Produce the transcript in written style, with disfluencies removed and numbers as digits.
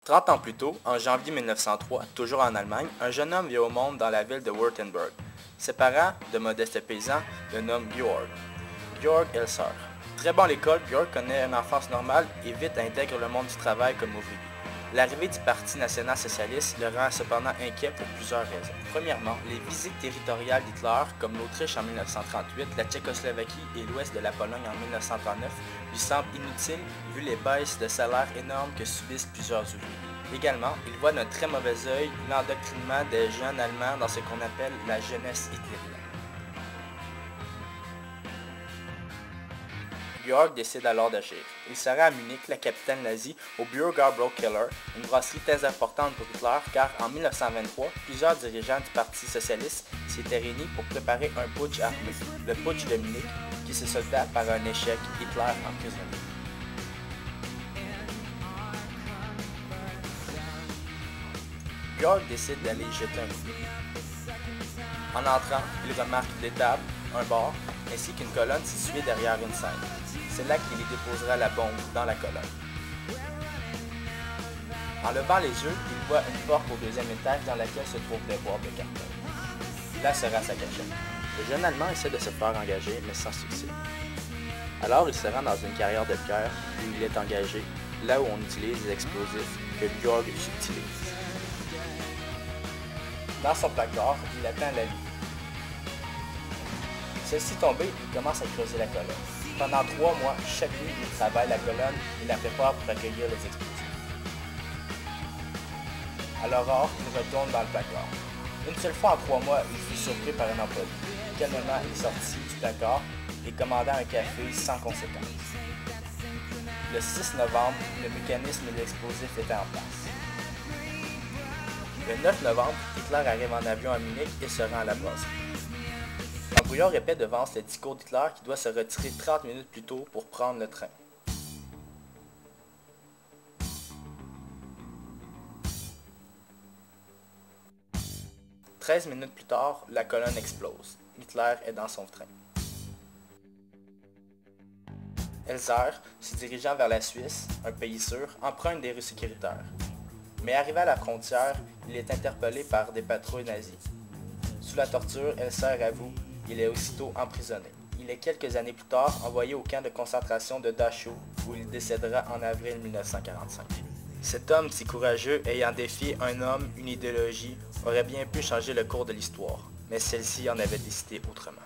30 ans plus tôt, en janvier 1903, toujours en Allemagne, un jeune homme vient au monde dans la ville de Württemberg. Ses parents, de modestes paysans, le nomment Georg. Georg Elser. Très bon à l'école, Georg connaît une enfance normale et vite intègre le monde du travail comme ouvrier. L'arrivée du Parti national-socialiste le rend cependant inquiet pour plusieurs raisons. Premièrement, les visites territoriales d'Hitler, comme l'Autriche en 1938, la Tchécoslovaquie et l'ouest de la Pologne en 1939, lui semblent inutiles vu les baisses de salaire énormes que subissent plusieurs ouvriers. Également, il voit d'un très mauvais œil l'endoctrinement des jeunes Allemands dans ce qu'on appelle la jeunesse hitlérienne. Georg décide alors d'agir. Il se rend à Munich, la capitale nazie, au Bürgerbräukeller, une brasserie très importante pour Hitler car en 1923, plusieurs dirigeants du Parti socialiste s'étaient réunis pour préparer un putsch armé, le putsch de Munich, qui se solda par un échec, Hitler emprisonné. Georg décide d'aller jeter un coup. En entrant, il remarque des tables, un bar, ainsi qu'une colonne située derrière une scène. C'est là qu'il y déposera la bombe dans la colonne. En levant les yeux, il voit une porte au deuxième étage dans laquelle se trouvent des boîtes de carton. Là sera sa cachette. Le jeune Allemand essaie de se faire engager, mais sans succès. Alors il se rend dans une carrière de pierre où il est engagé, là où on utilise les explosifs que Georg utilise. Dans son placard, il attend la vie. Celle-ci tombée, il commence à creuser la colonne. Pendant 3 mois, chaque nuit, il travaille la colonne et la prépare pour accueillir les explosifs. À l'aurore, il retourne dans le placard. Une seule fois en 3 mois, il fut surpris par un employé. Calmement, il sortit du placard et commanda un café sans conséquence. Le 6 novembre, le mécanisme de l'explosif était en place. Le 9 novembre, Hitler arrive en avion à Munich et se rend à la brasserie. L'embrouilleur répète devant le discours d'Hitler qui doit se retirer 30 minutes plus tôt pour prendre le train. « 13 minutes plus tard, la colonne explose. Hitler est dans son train. Elser, se dirigeant vers la Suisse, un pays sûr, emprunte des rues sécuritaires. Mais arrivé à la frontière, il est interpellé par des patrouilles nazies. Sous la torture, Elser avoue qu'il est aussitôt emprisonné. Il est quelques années plus tard envoyé au camp de concentration de Dachau, où il décédera en avril 1945. Cet homme si courageux, ayant défié un homme, une idéologie, aurait bien pu changer le cours de l'histoire, mais celle-ci en avait décidé autrement.